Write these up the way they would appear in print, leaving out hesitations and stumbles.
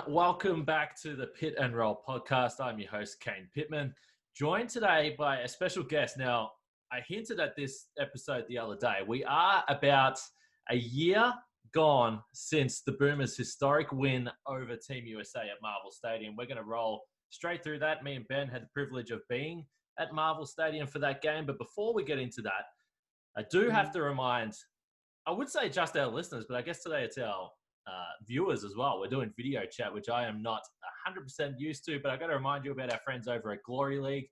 welcome back to the Pit and Roll podcast. I'm your host, Kane Pitman, joined today by a special guest. Now, I hinted at this episode the other day. We are about a year gone since the Boomers' historic win over Team USA at Marvel Stadium. We're going to roll straight through that. Me and Ben had the privilege of being at Marvel Stadium for that game. But before we get into that, I do have to remind, I would say just our listeners, but I guess today it's our viewers as well. We're doing video chat, which I am not 100% used to, but I got to remind you about our friends over at Glory League.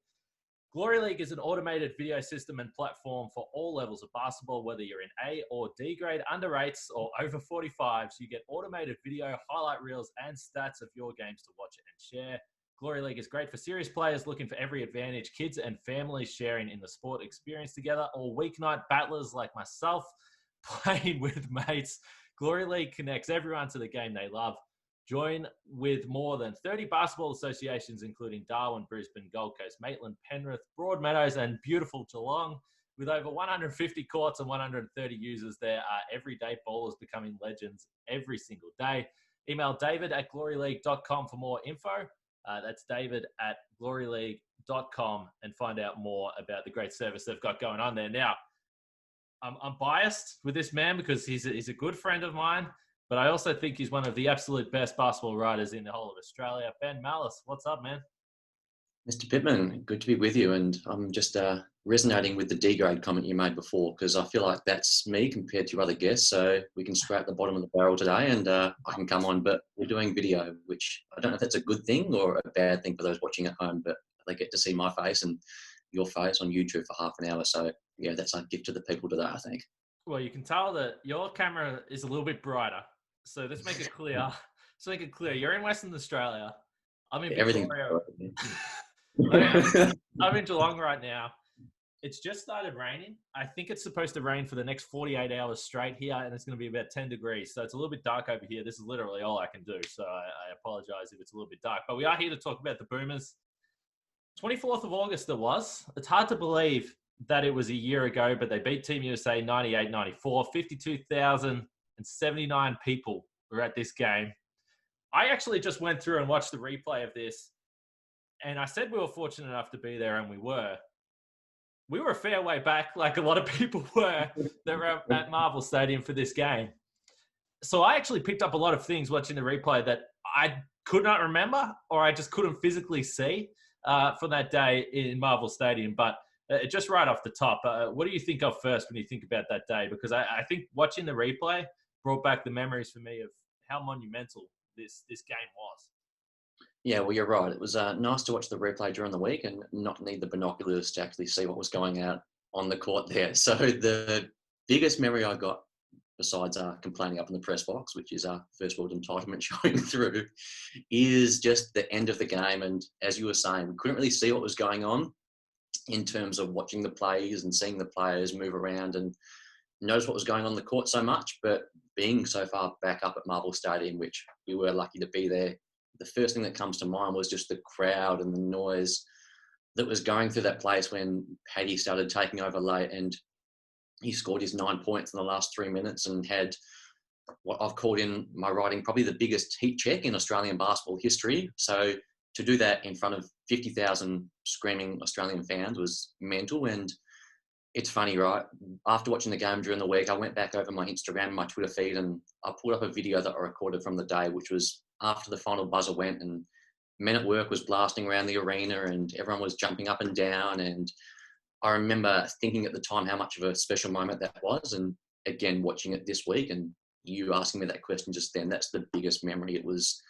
Glory League is an automated video system and platform for all levels of basketball, whether you're in A or D grade, under 8s or over 45s. You get automated video, highlight reels, and stats of your games to watch and share. Glory League is great for serious players looking for every advantage, kids and families sharing in the sport experience together, or weeknight battlers like myself playing with mates. Glory League connects everyone to the game they love. Join with more than 30 basketball associations, including Darwin, Brisbane, Gold Coast, Maitland, Penrith, Broadmeadows, and beautiful Geelong. With over 150 courts and 130 users, there are everyday ballers becoming legends every single day. Email david@gloryleague.com for more info. That's david@gloryleague.com and find out more about the great service they've got going on there. Now, I'm biased with this man because he's a good friend of mine, but I also think he's one of the absolute best basketball writers in the whole of Australia. Ben Mallis, what's up, man? Mr. Pitman, good to be with you. And I'm just resonating with the D-grade comment you made before, because I feel like that's me compared to your other guests. So we can scrape the bottom of the barrel today and I can come on. But we're doing video, which I don't know if that's a good thing or a bad thing for those watching at home, but they get to see my face and your face on YouTube for half an hour. So yeah, that's a gift to the people today, I think. Well, you can tell that your camera is a little bit brighter. So let's make it clear. You're in Western Australia. I'm in Victoria. I'm in Geelong right now. It's just started raining. I think it's supposed to rain for the next 48 hours straight here, and it's going to be about 10 degrees. So it's a little bit dark over here. This is literally all I can do. So I apologize if it's a little bit dark. But we are here to talk about the Boomers. 24th of August it was. It's hard to believe that it was a year ago, but they beat Team USA 98-94. 52,079 people were at this game. I actually just went through and watched the replay of this, and I said we were fortunate enough to be there, and we were. We were a fair way back, like a lot of people were that were at Marvel Stadium for this game. So I actually picked up a lot of things watching the replay that I could not remember or I just couldn't physically see for that day in Marvel Stadium. But just right off the top, what do you think of first when you think about that day? Because I think watching the replay brought back the memories for me of how monumental this game was. Yeah, well, you're right. It was nice to watch the replay during the week and not need the binoculars to actually see what was going out on the court there. So the biggest memory I got, besides complaining up in the press box, which is our first world entitlement showing through, is just the end of the game. And as you were saying, we couldn't really see what was going on in terms of watching the plays and seeing the players move around and notice what was going on the court so much. But being so far back up at Marvel Stadium, which we were lucky to be there, the first thing that comes to mind was just the crowd and the noise that was going through that place when Paddy started taking over late, and he scored his 9 points in the last 3 minutes and had what I've called in my writing probably the biggest heat check in Australian basketball history. So to do that in front of 50,000 screaming Australian fans was mental. And it's funny, right? After watching the game during the week, I went back over my Instagram and my Twitter feed and I pulled up a video that I recorded from the day, which was after the final buzzer went and Men at Work was blasting around the arena and everyone was jumping up and down. And I remember thinking at the time how much of a special moment that was. And again, watching it this week and you asking me that question just then, that's the biggest memory. It was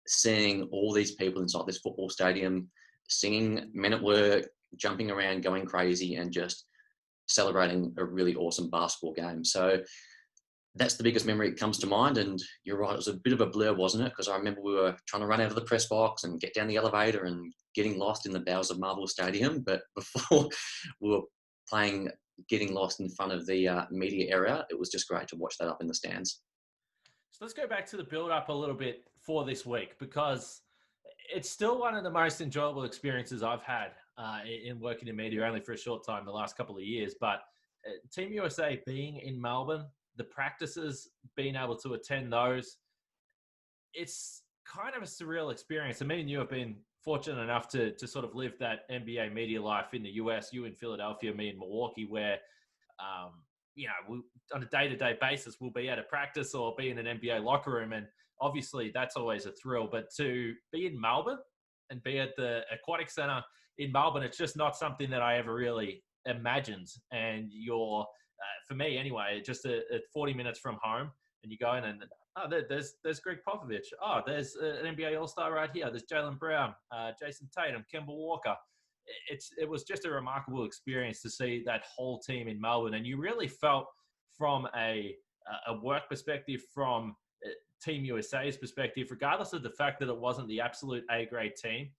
seeing all these people inside this football stadium, singing Men at Work, jumping around, going crazy, and just celebrating a really awesome basketball game. So that's the biggest memory that comes to mind. And you're right, it was a bit of a blur, wasn't it? Because I remember we were trying to run out of the press box and get down the elevator and getting lost in the bowels of Marvel Stadium. But before we were playing, getting lost in front of the media area, it was just great to watch that up in the stands. So let's go back to the build-up a little bit for this week, because it's still one of the most enjoyable experiences I've had in working in media, only for a short time, the last couple of years. But Team USA being in Melbourne, the practices, being able to attend those, it's kind of a surreal experience. I mean, you have been fortunate enough to sort of live that NBA media life in the US, you in Philadelphia, me in Milwaukee, where, um, on a day-to-day basis, we'll be at a practice or be in an NBA locker room. And obviously that's always a thrill, but to be in Melbourne and be at the Aquatic Centre in Melbourne, it's just not something that I ever really imagined. And for me anyway, just 40 minutes from home, and you go in and there's Greg Popovich. Oh, there's an NBA All-Star right here. There's Jaylen Brown, Jason Tatum, Kemba Walker. It was just a remarkable experience to see that whole team in Melbourne, and you really felt from a work perspective, from Team USA's perspective, regardless of the fact that it wasn't the absolute A-grade team.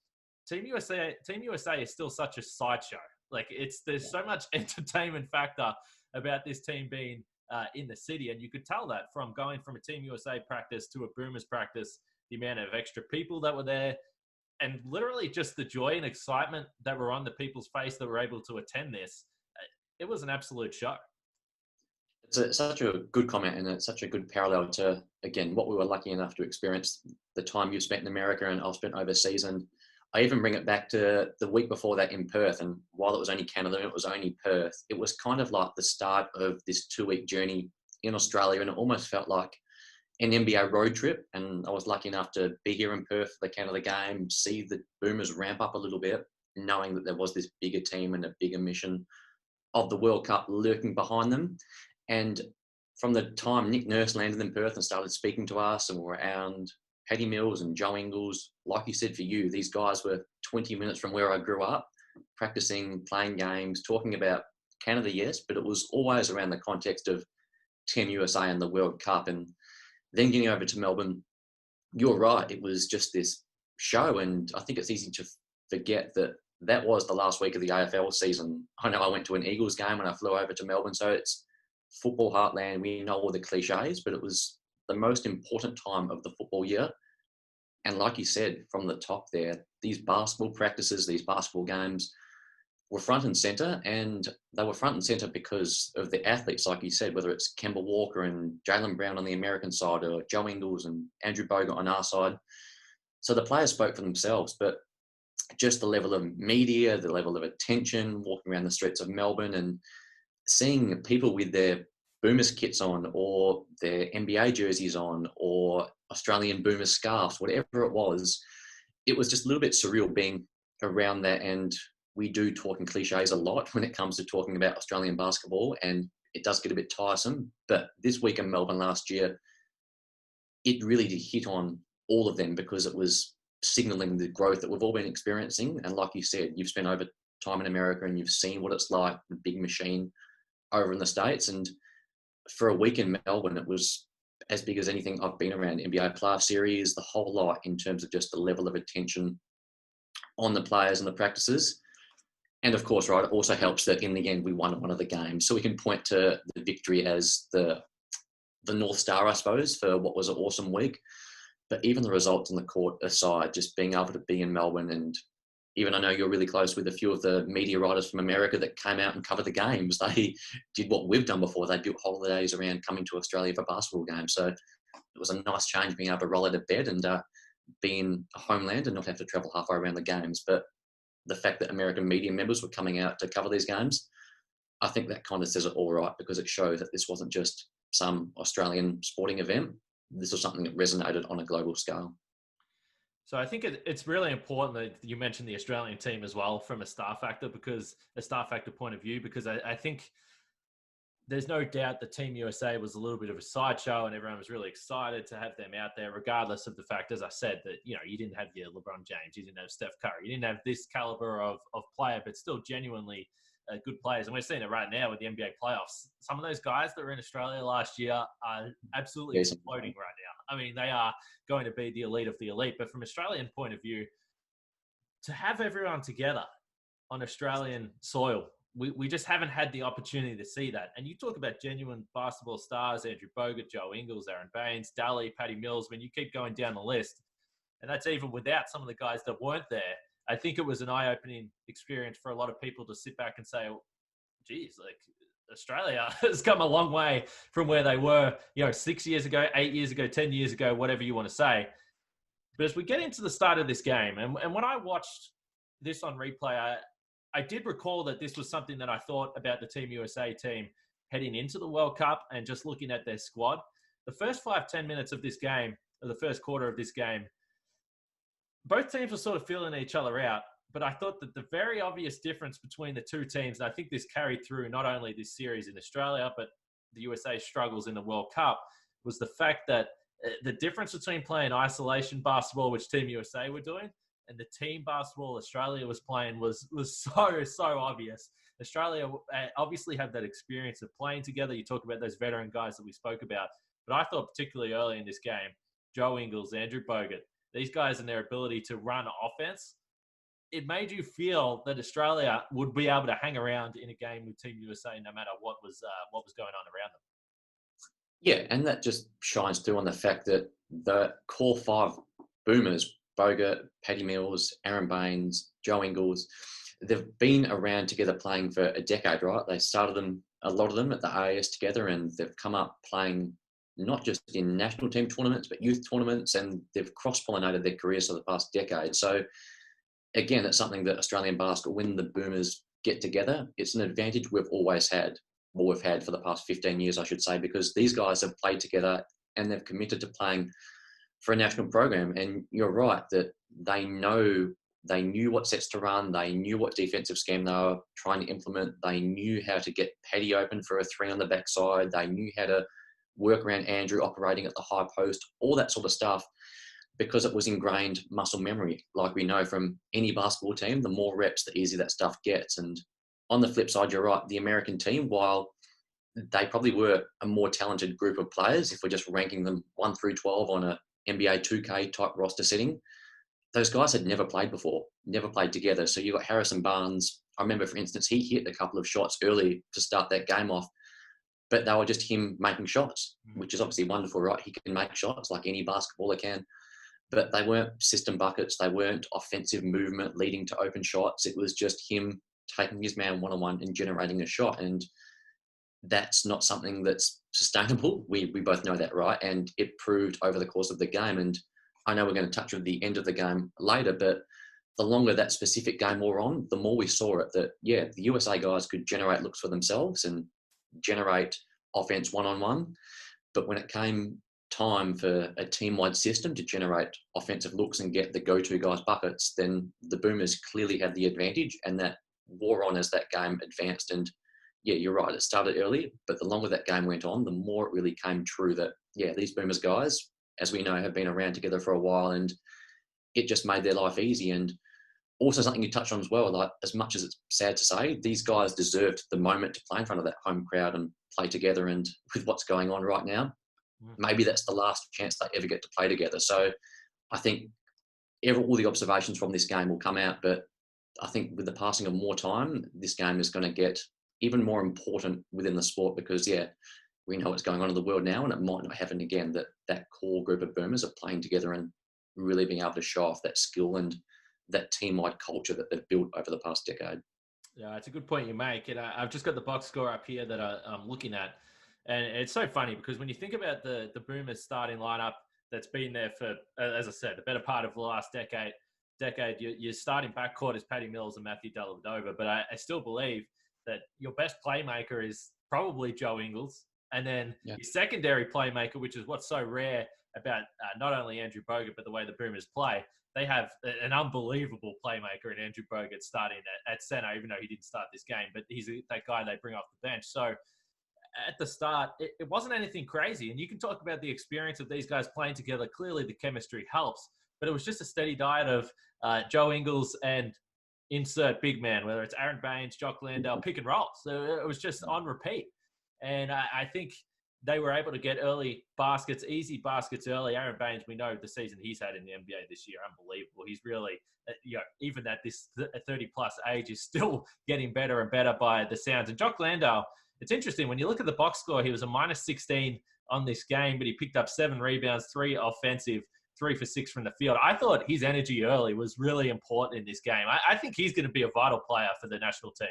Team USA is still such a sideshow. Like there's so much entertainment factor about this team being in the city, and you could tell that from going from a Team USA practice to a Boomers practice, the amount of extra people that were there, and literally just the joy and excitement that were on the people's face that were able to attend this. It was an absolute show. It's such a good comment, and it's such a good parallel to, again, what we were lucky enough to experience, the time you've spent in America and I've spent overseas. And I even bring it back to the week before that in Perth. And while it was only Canada and it was only Perth, it was kind of like the start of this 2-week journey in Australia. And it almost felt like an NBA road trip. And I was lucky enough to be here in Perth for the Canada game, see the Boomers ramp up a little bit, knowing that there was this bigger team and a bigger mission of the World Cup lurking behind them. And from the time Nick Nurse landed in Perth and started speaking to us, and we're around Paddy Mills and Joe Ingles, like you said, for you, these guys were 20 minutes from where I grew up, practicing, playing games, talking about Canada, yes, but it was always around the context of Team USA and the World Cup. And then getting over to Melbourne, you're right, it was just this show. And I think it's easy to forget that that was the last week of the AFL season. I know I went to an Eagles game when I flew over to Melbourne, so it's football heartland. We know all the cliches, but it was the most important time of the football year. And like you said, from the top there, these basketball practices, these basketball games were front and centre, and they were front and centre because of the athletes, like you said, whether it's Kemba Walker and Jaylen Brown on the American side, or Joe Ingles and Andrew Bogut on our side. So the players spoke for themselves, but just the level of media, the level of attention, walking around the streets of Melbourne and seeing people with their Boomers kits on, or their NBA jerseys on, or Australian Boomers scarves, whatever it was just a little bit surreal being around that. And we do talk in cliches a lot when it comes to talking about Australian basketball, and it does get a bit tiresome. But this week in Melbourne last year, it really did hit on all of them, because it was signalling the growth that we've all been experiencing. And like you said, you've spent over time in America and you've seen what it's like, the big machine over in the States. And for a week in Melbourne, it was as big as anything I've been around. NBA playoff series, the whole lot, in terms of just the level of attention on the players and the practices. And of course, right, it also helps that in the end we won one of the games, so we can point to the victory as the North Star, I suppose, for what was an awesome week. But even the results on the court aside, just being able to be in Melbourne, and even I know you're really close with a few of the media writers from America that came out and covered the games. They did what we've done before. They built holidays around coming to Australia for basketball games. So it was a nice change being able to roll out of bed and be in a homeland and not have to travel halfway around the games. But the fact that American media members were coming out to cover these games, I think that kind of says it all right, because it shows that this wasn't just some Australian sporting event. This was something that resonated on a global scale. So I think it's really important that you mentioned the Australian team as well from a star factor point of view, because I think there's no doubt that Team USA was a little bit of a sideshow, and everyone was really excited to have them out there, regardless of the fact, as I said, that, you know, you didn't have your LeBron James, you didn't have Steph Curry, you didn't have this caliber of player, but still genuinely good players. And we're seeing it right now with the NBA playoffs. Some of those guys that were in Australia last year are absolutely exploding right now. I mean, they are going to be the elite of the elite. But from Australian point of view, to have everyone together on Australian soil, we just haven't had the opportunity to see that. And you talk about genuine basketball stars, Andrew Bogut, Joe Ingles, Aaron Baines, Daly, Paddy Mills. I mean, you keep going down the list. And that's even without some of the guys that weren't there. I think it was an eye-opening experience for a lot of people to sit back and say, geez, like, Australia has come a long way from where they were, 6 years ago, 8 years ago, 10 years ago, whatever you want to say. But as we get into the start of this game, and when I watched this on replay, I did recall that this was something that I thought about the Team USA team heading into the World Cup and just looking at their squad. The first 5-10 minutes of this game, or the first quarter of this game, both teams were sort of feeling each other out. But I thought that the very obvious difference between the two teams, and I think this carried through not only this series in Australia, but the USA struggles in the World Cup, was the fact that the difference between playing isolation basketball, which Team USA were doing, and the team basketball Australia was playing was so obvious. Australia obviously had that experience of playing together. You talk about those veteran guys that we spoke about. But I thought particularly early in this game, Joe Ingles, Andrew Bogut, these guys and their ability to run offense, it made you feel that Australia would be able to hang around in a game with Team USA no matter what was going on around them. Yeah, and that just shines through on the fact that the core five boomers, Bogut, Patty Mills, Aaron Baines, Joe Ingles, they've been around together playing for a decade, right? They started them, a lot of them, at the AIS together, and they've come up playing not just in national team tournaments, but youth tournaments, and they've cross-pollinated their careers for the past decade. So, again, it's something that Australian basketball, when the boomers get together, it's an advantage we've always had, or we've had for the past 15 years, I should say, because these guys have played together and they've committed to playing for a national program. And you're right that they knew what sets to run, they knew what defensive scheme they were trying to implement, they knew how to get Paddy open for a three on the backside, they knew how to work around Andrew operating at the high post, all that sort of stuff, because it was ingrained muscle memory. Like we know from any basketball team, the more reps, the easier that stuff gets. And on the flip side, you're right, the American team, while they probably were a more talented group of players, if we're just ranking them 1 through 12 on a NBA 2K type roster setting, those guys had never played before, never played together. So you got Harrison Barnes. I remember, for instance, he hit a couple of shots early to start that game off, but they were just him making shots, which is obviously wonderful, right? He can make shots like any basketballer can, but they weren't system buckets. They weren't offensive movement leading to open shots. It was just him taking his man one-on-one and generating a shot. And that's not something that's sustainable. We both know that, right? And it proved over the course of the game. And I know we're going to touch on the end of the game later, but the longer that specific game wore on, the more we saw it that, yeah, the USA guys could generate looks for themselves and generate offense one-on-one. But when it came time for a team-wide system to generate offensive looks and get the go-to guys buckets, then the Boomers clearly had the advantage, and that wore on as that game advanced. And yeah, you're right, it started early, but the longer that game went on, the more it really came true that, yeah, these Boomers guys, as we know, have been around together for a while, and it just made their life easy. And also something you touched on as well, like, as much as it's sad to say, these guys deserved the moment to play in front of that home crowd and play together. And with what's going on right now, maybe that's the last chance they ever get to play together. So I think all the observations from this game will come out, but I think with the passing of more time, this game is going to get even more important within the sport, because, yeah, we know what's going on in the world now, and it might not happen again, that core group of Boomers are playing together and really being able to show off that skill and that team-wide culture that they've built over the past decade. Yeah, it's a good point you make. And I've just got the box score up here that I'm looking at. And it's so funny because when you think about the Boomers starting lineup that's been there for, as I said, the better part of the last decade, your starting backcourt is Patty Mills and Matthew Dellavedova. But I still believe that your best playmaker is probably Joe Ingles. And then your secondary playmaker, which is what's so rare about not only Andrew Bogut, but the way the Boomers play, they have an unbelievable playmaker in Andrew Bogut starting at center, even though he didn't start this game. But he's that guy they bring off the bench. So at the start, it wasn't anything crazy. And you can talk about the experience of these guys playing together. Clearly, the chemistry helps. But it was just a steady diet of Joe Ingles and insert big man, whether it's Aaron Baines, Jock Landale, pick and roll. So it was just on repeat. And I think they were able to get early baskets, easy baskets early. Aaron Baines, we know the season he's had in the NBA this year, unbelievable. He's really, even at this 30-plus age, is still getting better and better by the sounds. And Jock Landale, it's interesting. When you look at the box score, he was a minus 16 on this game, but he picked up 7 rebounds, 3 offensive, 3 for 6 from the field. I thought his energy early was really important in this game. I think he's going to be a vital player for the national team.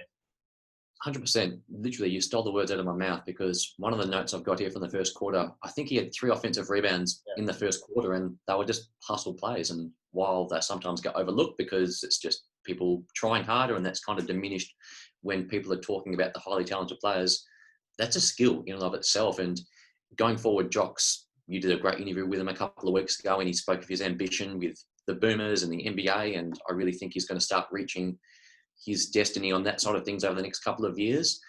100%. Literally, you stole the words out of my mouth, because one of the notes I've got here from the first quarter, I think he had 3 offensive rebounds in the first quarter, and they were just hustle plays. And while they sometimes get overlooked because it's just people trying harder, and that's kind of diminished when people are talking about the highly talented players, that's a skill in and of itself. And going forward, Jocks, you did a great interview with him a couple of weeks ago, and he spoke of his ambition with the Boomers and the NBA, and I really think he's going to start reaching his destiny on that side of things over the next couple of years.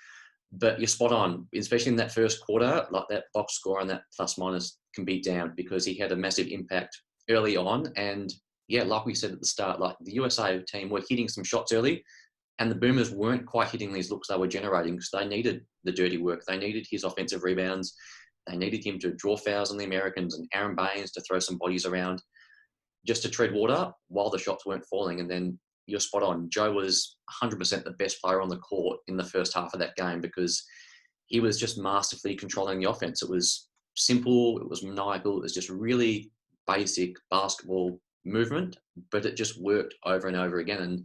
But you're spot on, especially in that first quarter, like that box score and that plus minus can be down, because he had a massive impact early on. And yeah, like we said at the start, like the USA team were hitting some shots early, and the Boomers weren't quite hitting these looks they were generating, because they needed the dirty work. They needed his offensive rebounds. They needed him to draw fouls on the Americans and Aaron Baines to throw some bodies around, just to tread water while the shots weren't falling. And then you're spot on. Joe was 100% the best player on the court in the first half of that game, because he was just masterfully controlling the offense. It was simple. It was maniacal. It was just really basic basketball movement, but it just worked over and over again. And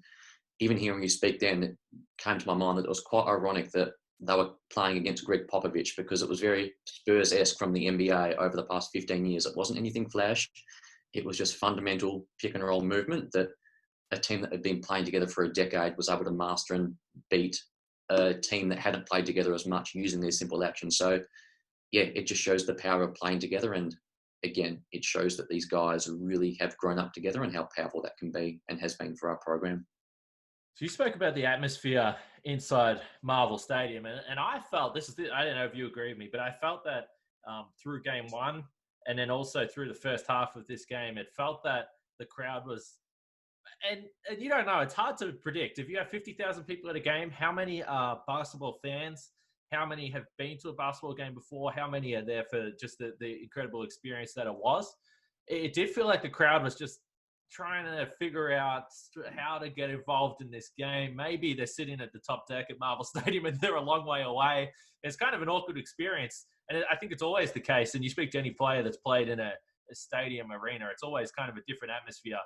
even hearing you speak then, it came to my mind that it was quite ironic that they were playing against Greg Popovich, because it was very Spurs-esque from the NBA over the past 15 years. It wasn't anything flash. It was just fundamental pick and roll movement that a team that had been playing together for a decade was able to master and beat a team that hadn't played together as much using their simple action. So yeah, it just shows the power of playing together. And again, it shows that these guys really have grown up together and how powerful that can be and has been for our program. So you spoke about the atmosphere inside Marvel Stadium, and I felt I don't know if you agree with me, but I felt that through game one and then also through the first half of this game, it felt that the crowd was, and you don't know, it's hard to predict. If you have 50,000 people at a game, how many are basketball fans? How many have been to a basketball game before? How many are there for just the incredible experience that it was? It did feel like the crowd was just trying to figure out how to get involved in this game. Maybe they're sitting at the top deck at Marvel Stadium and they're a long way away. It's kind of an awkward experience. And I think it's always the case. And you speak to any player that's played in a stadium arena, it's always kind of a different atmosphere.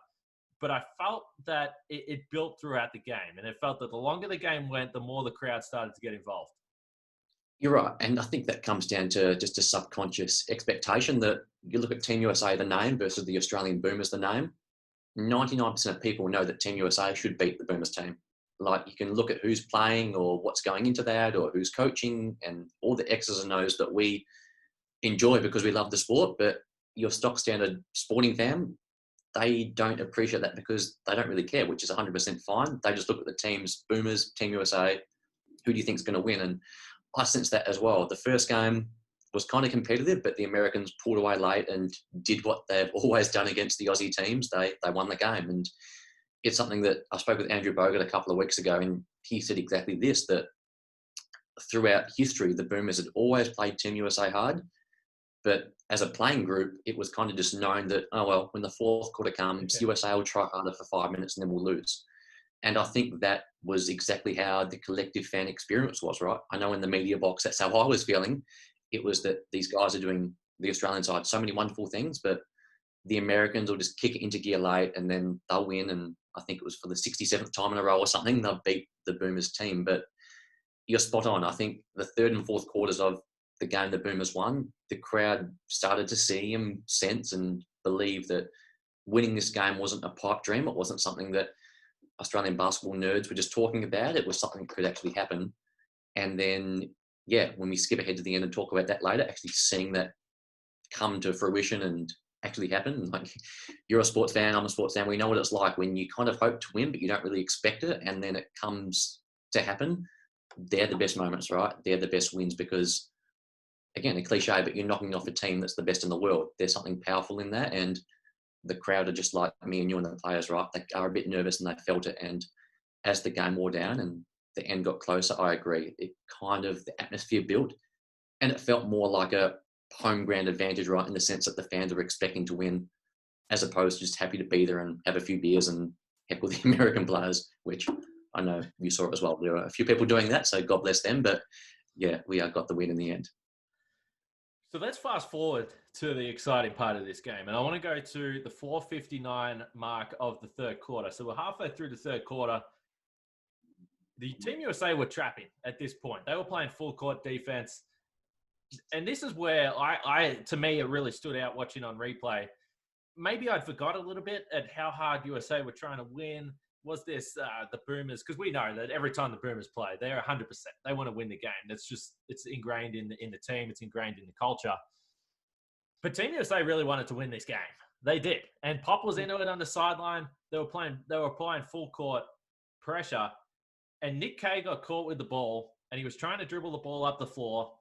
But I felt that it built throughout the game. And it felt that the longer the game went, the more the crowd started to get involved. You're right. And I think that comes down to just a subconscious expectation that you look at Team USA, the name, versus the Australian Boomers, the name. 99% of people know that Team USA should beat the Boomers team. Like, you can look at who's playing or what's going into that or who's coaching and all the X's and O's that we enjoy because we love the sport. But your stock standard sporting fan, they don't appreciate that because they don't really care, which is 100% fine. They just look at the teams, Boomers, Team USA, who do you think is going to win? And I sense that as well. The first game was kind of competitive, but the Americans pulled away late and did what they've always done against the Aussie teams. They won the game. And it's something that I spoke with Andrew Bogut a couple of weeks ago, and he said exactly this, that throughout history, the Boomers had always played Team USA hard. But as a playing group, it was kind of just known that, oh, well, when the fourth quarter comes, USA will try harder for 5 minutes and then we'll lose. And I think that was exactly how the collective fan experience was, right? I know in the media box, that's how I was feeling. It was that these guys are doing, the Australian side, so many wonderful things, but the Americans will just kick it into gear late and then they'll win. And I think it was for the 67th time in a row or something, they'll beat the Boomers team. But you're spot on. I think the third and fourth quarters of the game the Boomers won, the crowd started to see and sense and believe that winning this game wasn't a pipe dream. It wasn't something that Australian basketball nerds were just talking about. It was something that could actually happen. And then, yeah, when we skip ahead to the end and talk about that later, actually seeing that come to fruition and actually happen. Like, you're a sports fan, I'm a sports fan. We know what it's like when you kind of hope to win, but you don't really expect it. And then it comes to happen. They're the best moments, right? They're the best wins because, again, a cliche, but you're knocking off a team that's the best in the world. There's something powerful in that. And the crowd are just like me and you and the players, right? They are a bit nervous and they felt it. And as the game wore down and the end got closer, I agree. It kind of, the atmosphere built and it felt more like a home ground advantage, right? In the sense that the fans were expecting to win as opposed to just happy to be there and have a few beers and heckle the American players, which I know you saw it as well. There were a few people doing that, so God bless them. But yeah, we got the win in the end. So let's fast forward to the exciting part of this game. And I want to go to the 4:59 mark of the third quarter. So we're halfway through the third quarter. the Team USA were trapping at this point. They were playing full court defense. And this is where to me, it really stood out watching on replay. Maybe I'd forgot a little bit at how hard USA were trying to win. Was this the Boomers? Because we know that every time the Boomers play, they're 100%. They want to win the game. It's ingrained in the team. It's ingrained in the culture. But Team USA really wanted to win this game. They did. And Pop was into it on the sideline. They were applying full court pressure. And Nick Kay got caught with the ball, and he was trying to dribble the ball up the floor.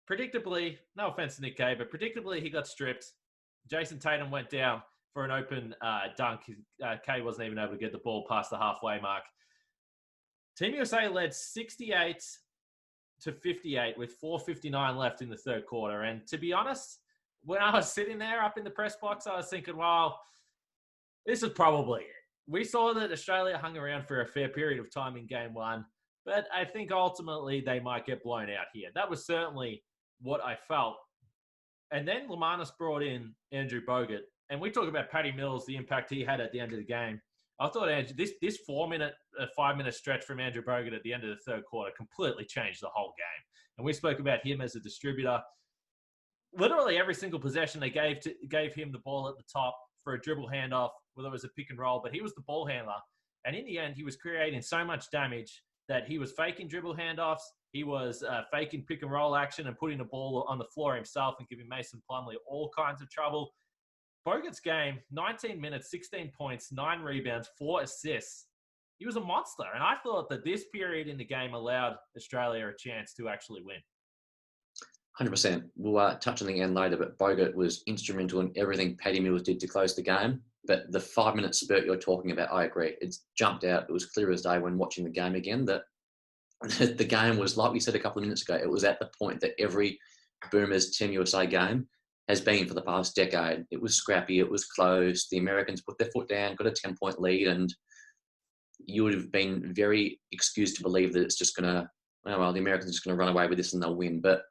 Predictably, no offense to Nick Kay, but predictably he got stripped. Jason Tatum went down for an open dunk. Kay wasn't even able to get the ball past the halfway mark. Team USA led 68-58 with 4:59 left in the third quarter. And to be honest, when I was sitting there up in the press box, I was thinking, well, this is probably it. We saw that Australia hung around for a fair period of time in game one, but I think ultimately they might get blown out here. That was certainly what I felt. And then Lamanis brought in Andrew Bogut. And we talk about Patty Mills, the impact he had at the end of the game. I thought this 5-minute stretch from Andrew Bogut at the end of the third quarter completely changed the whole game. And we spoke about him as a distributor. Literally every single possession they gave him the ball at the top for a dribble handoff, whether it was a pick and roll, but he was the ball handler. And in the end, he was creating so much damage that he was faking dribble handoffs. He was faking pick and roll action and putting the ball on the floor himself and giving Mason Plumlee all kinds of trouble. Bogut's game, 19 minutes, 16 points, 9 rebounds, 4 assists. He was a monster. And I thought that this period in the game allowed Australia a chance to actually win. 100%. We'll touch on the end later, but Bogut was instrumental in everything Patty Mills did to close the game. But the 5-minute spurt you're talking about, I agree. It's jumped out. It was clear as day when watching the game again that the game was, like we said a couple of minutes ago, it was at the point that every Boomers Team USA game has been for the past decade. It was scrappy. It was close. The Americans put their foot down, got a 10-point lead, and you would have been very excused to believe that it's just going to, well, the Americans are just going to run away with this and they'll win. But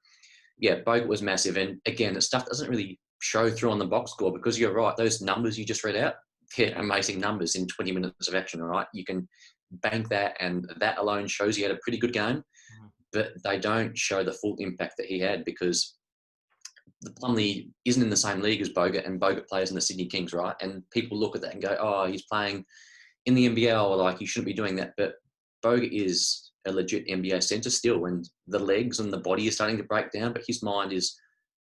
yeah, Bogut was massive. And again, the stuff doesn't really show through on the box score because you're right. Those numbers you just read out, they're amazing numbers in 20 minutes of action, all right? You can bank that, and that alone shows he had a pretty good game, but they don't show the full impact that he had because the Plumlee isn't in the same league as Bogut, and Bogut plays in the Sydney Kings, right? And people look at that and go, oh, he's playing in the NBL, like he shouldn't be doing that. But Bogut is a legit NBA centre still, and the legs and the body is starting to break down, but his mind is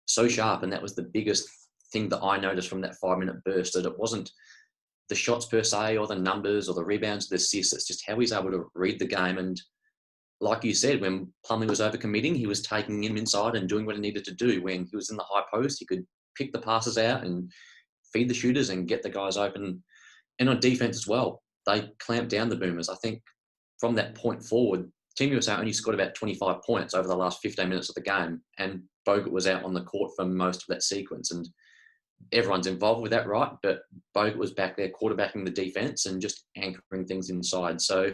so sharp. And that was the biggest thing that I noticed from that 5-minute burst, that it wasn't the shots per se or the numbers or the rebounds or the assists. It's just how he's able to read the game. And like you said, when Plumlee was overcommitting, he was taking him inside and doing what he needed to do. When he was in the high post, he could pick the passes out and feed the shooters and get the guys open. And on defense as well, they clamped down the Boomers. I think from that point forward, Team USA only scored about 25 points over the last 15 minutes of the game, and Bogut was out on the court for most of that sequence. And everyone's involved with that, right? But Bogut was back there quarterbacking the defense and just anchoring things inside. So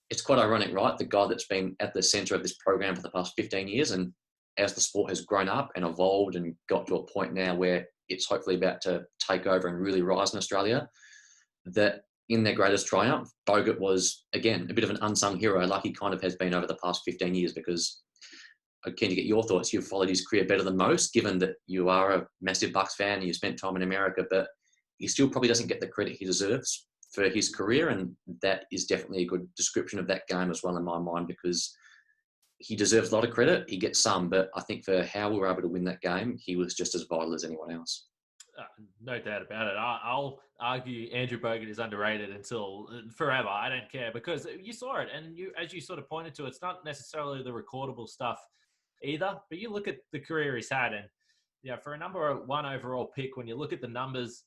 it's quite ironic, right? The guy that's been at the center of this program for the past 15 years, and as the sport has grown up and evolved and got to a point now where it's hopefully about to take over and really rise in Australia, that in their greatest triumph, Bogut was, again, a bit of an unsung hero, like he kind of has been over the past 15 years, because I'm keen to get your thoughts. You've followed his career better than most, given that you are a massive Bucks fan and you spent time in America, but he still probably doesn't get the credit he deserves for his career, and that is definitely a good description of that game as well in my mind, because he deserves a lot of credit. He gets some, but I think for how we were able to win that game, he was just as vital as anyone else. No doubt about it. I'll argue Andrew Bogut is underrated until forever. I don't care, because you saw it, and you, as you sort of pointed to, it's not necessarily the recordable stuff either, but you look at the career he's had, and for a number one overall pick, when you look at the numbers,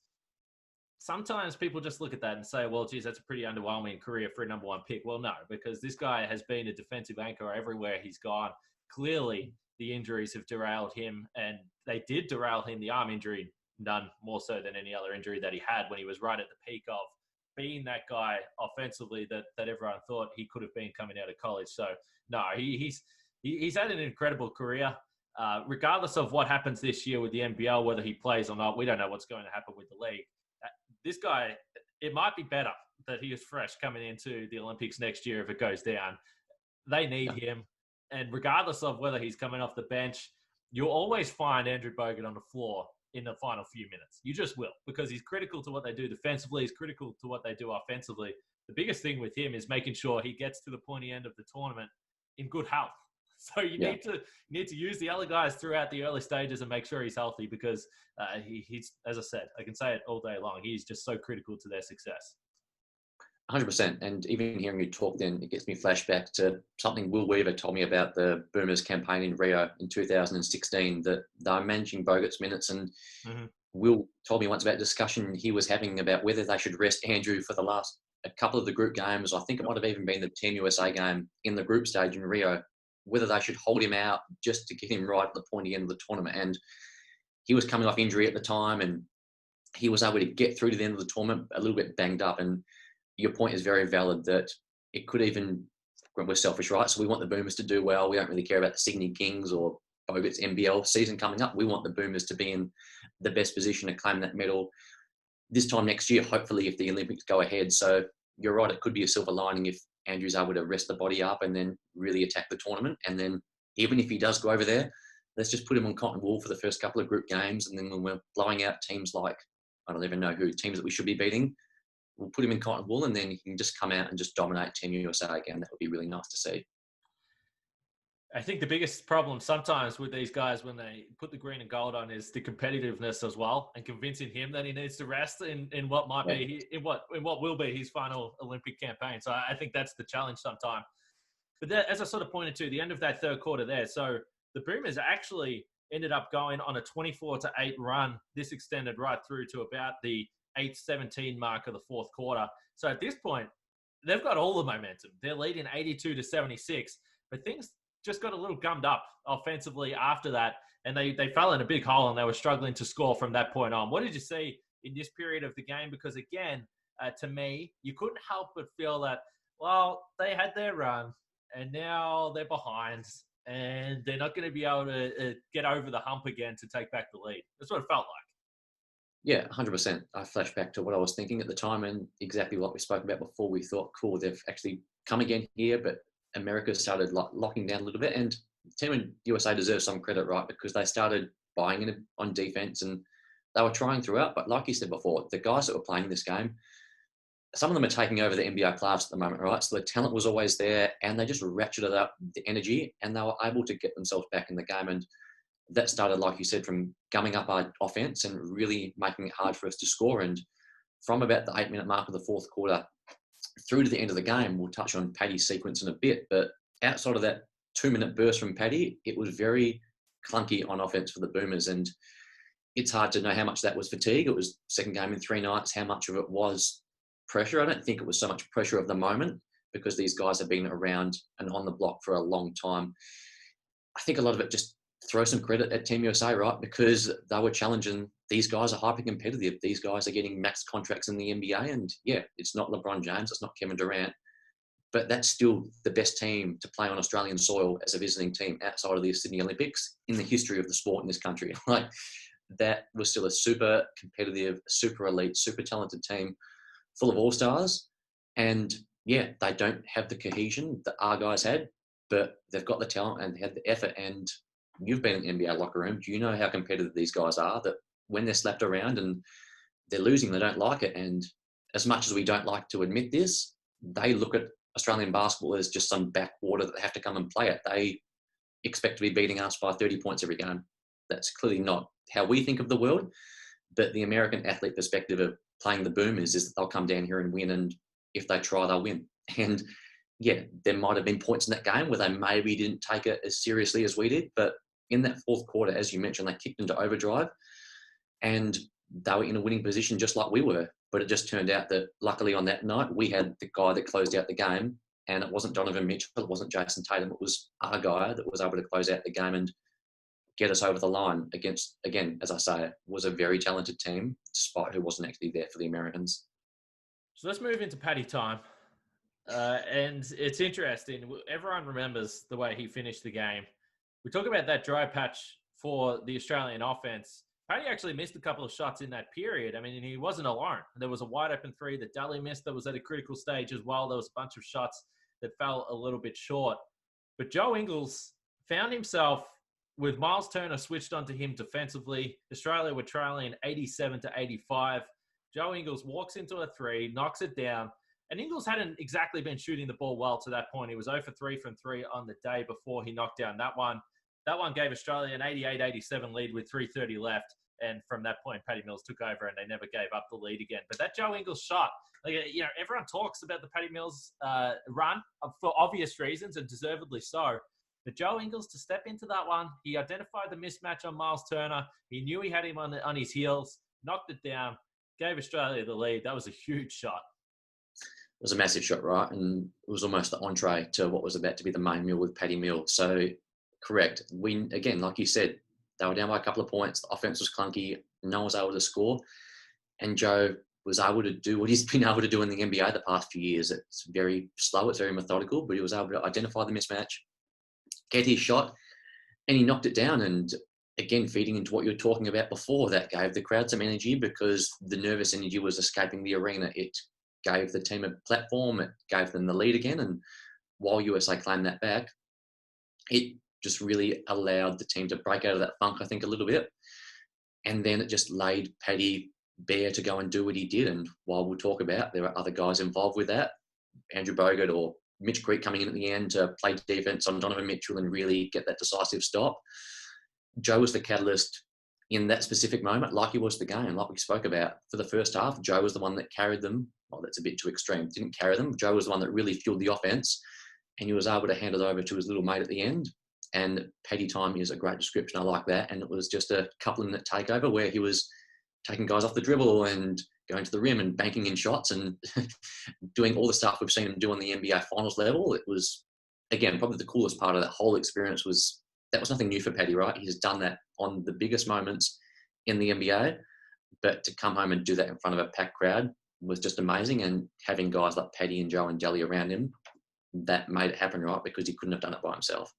sometimes people just look at that and say, well, geez, that's a pretty underwhelming career for a number one pick. Well, no, because this guy has been a defensive anchor everywhere he's gone. Clearly, the injuries have derailed him, and they did derail him. The arm injury, none more so than any other injury that he had when he was right at the peak of being that guy offensively that everyone thought he could have been coming out of college. So, no, he's had an incredible career. Regardless of what happens this year with the NBL, whether he plays or not, we don't know what's going to happen with the league. This guy, it might be better that he is fresh coming into the Olympics next year if it goes down. they need him. And regardless of whether he's coming off the bench, you'll always find Andrew Bogut on the floor in the final few minutes. You just will, because he's critical to what they do defensively. He's critical to what they do offensively. The biggest thing with him is making sure he gets to the pointy end of the tournament in good health. So you need to use the other guys throughout the early stages and make sure he's healthy, because he's, as I said, I can say it all day long, he's just so critical to their success. 100%. And even hearing you talk then, it gets me flashback to something Will Weaver told me about the Boomers campaign in Rio in 2016, that they were managing Bogut's minutes. And Will told me once about a discussion he was having about whether they should rest Andrew for a couple of the group games. I think it might have even been the Team USA game in the group stage in Rio, whether they should hold him out just to get him right at the pointy end of the tournament. And he was coming off injury at the time, and he was able to get through to the end of the tournament a little bit banged up. And your point is very valid that it could even, we're selfish, right? So we want the Boomers to do well. We don't really care about the Sydney Kings or Bogut's NBL season coming up. We want the Boomers to be in the best position to claim that medal this time next year, hopefully, if the Olympics go ahead. So you're right, it could be a silver lining if Andrew's able to rest the body up and then really attack the tournament. And then even if he does go over there, let's just put him on cotton wool for the first couple of group games. And then when we're blowing out teams like, I don't even know who, teams that we should be beating, we'll put him in cotton wool, and then he can just come out and just dominate Team USA again. That would be really nice to see. I think the biggest problem sometimes with these guys when they put the green and gold on is the competitiveness as well, and convincing him that he needs to rest in what might be in what will be his final Olympic campaign. So I think that's the challenge sometimes. But that, as I sort of pointed to, the end of that third quarter there, so the Boomers actually ended up going on a 24-8 run. This extended right through to about the 8:17 mark of the fourth quarter. So at this point, they've got all the momentum. They're leading 82-76, but things just got a little gummed up offensively after that, and they fell in a big hole, and they were struggling to score from that point on. What did you see in this period of the game? Because again, to me, you couldn't help but feel that, well, they had their run, and now they're behind, and they're not going to be able to get over the hump again to take back the lead. That's what it felt like. Yeah, 100%. I flash back to what I was thinking at the time, and exactly what we spoke about before. We thought, cool, they've actually come again here, but America started locking down a little bit, and Team USA deserves some credit, right? Because they started buying in on defense, and they were trying throughout. But like you said before, the guys that were playing this game, some of them are taking over the NBA class at the moment, right? So the talent was always there, and they just ratcheted up the energy, and they were able to get themselves back in the game. And that started, like you said, from gumming up our offense and really making it hard for us to score. And from about the 8-minute mark of the fourth quarter through to the end of the game, we'll touch on Paddy's sequence in a bit, but outside of that 2-minute burst from Paddy, it was very clunky on offense for the Boomers. And it's hard to know how much that was fatigue. It was second game in 3 nights. How much of it was pressure? I don't think it was so much pressure of the moment, because these guys have been around and on the block for a long time. I think a lot of it just throw some credit at Team USA, right? Because they were challenging. These guys are hyper competitive. These guys are getting max contracts in the NBA. And yeah, it's not LeBron James, it's not Kevin Durant, but that's still the best team to play on Australian soil as a visiting team outside of the Sydney Olympics in the history of the sport in this country. Like, that was still a super competitive, super elite, super talented team full of all-stars. And yeah, they don't have the cohesion that our guys had, but they've got the talent and they had the effort. And you've been in the NBA locker room. Do you know how competitive these guys are, that when they're slapped around and they're losing, they don't like it? And as much as we don't like to admit this, they look at Australian basketball as just some backwater that they have to come and play it. They expect to be beating us by 30 points every game. That's clearly not how we think of the world. But the American athlete perspective of playing the Boomers is that they'll come down here and win. And if they try, they'll win. And yeah, there might have been points in that game where they maybe didn't take it as seriously as we did. But in that fourth quarter, as you mentioned, they kicked into overdrive and they were in a winning position just like we were. But it just turned out that luckily on that night, we had the guy that closed out the game, and it wasn't Donovan Mitchell, it wasn't Jason Tatum, it was our guy that was able to close out the game and get us over the line against, again, as I say, it was a very talented team, despite who wasn't actually there for the Americans. So let's move into Paddy time. And it's interesting. Everyone remembers the way he finished the game. We talk about that dry patch for the Australian offense. Paddy actually missed a couple of shots in that period. I mean, he wasn't alone. There was a wide open three that Daly missed that was at a critical stage as well. There was a bunch of shots that fell a little bit short. But Joe Ingles found himself with Miles Turner switched onto him defensively. Australia were trailing 87-85. Joe Ingles walks into a three, knocks it down. And Ingles hadn't exactly been shooting the ball well to that point. He was 0 for 3 from 3 on the day before he knocked down that one. That one gave Australia an 88-87 lead with 3:30 left. And from that point, Paddy Mills took over and they never gave up the lead again. But that Joe Ingles shot, everyone talks about the Paddy Mills run for obvious reasons and deservedly so. But Joe Ingles, to step into that one, he identified the mismatch on Miles Turner. He knew he had him on his heels, knocked it down, gave Australia the lead. That was a huge shot. It was a massive shot, right? And it was almost the entree to what was about to be the main meal with Paddy Mills. So, correct. Again, like you said, they were down by a couple of points. The offense was clunky. No one was able to score. And Joe was able to do what he's been able to do in the NBA the past few years. It's very slow. It's very methodical. But he was able to identify the mismatch, get his shot, and he knocked it down. And again, feeding into what you were talking about before, that gave the crowd some energy because the nervous energy was escaping the arena. It gave the team a platform. It gave them the lead again. And while USA claimed that back, it just really allowed the team to break out of that funk, I think, a little bit. And then it just laid Paddy bare to go and do what he did. And while we'll talk about, there are other guys involved with that, Andrew Bogut or Mitch Creek coming in at the end to play defense on Donovan Mitchell and really get that decisive stop. Joe was the catalyst in that specific moment, like he was the game, like we spoke about. For the first half, Joe was the one that carried them. Well, that's a bit too extreme. Didn't carry them. Joe was the one that really fueled the offense, and he was able to hand it over to his little mate at the end. And Paddy time is a great description. I like that. And it was just a couple-minute takeover where he was taking guys off the dribble and going to the rim and banking in shots and doing all the stuff we've seen him do on the NBA Finals level. It was, again, probably the coolest part of that whole experience was that was nothing new for Paddy, right? He's done that on the biggest moments in the NBA, but to come home and do that in front of a packed crowd was just amazing. And having guys like Paddy and Joe and Jelly around him, that made it happen, right? Because he couldn't have done it by himself.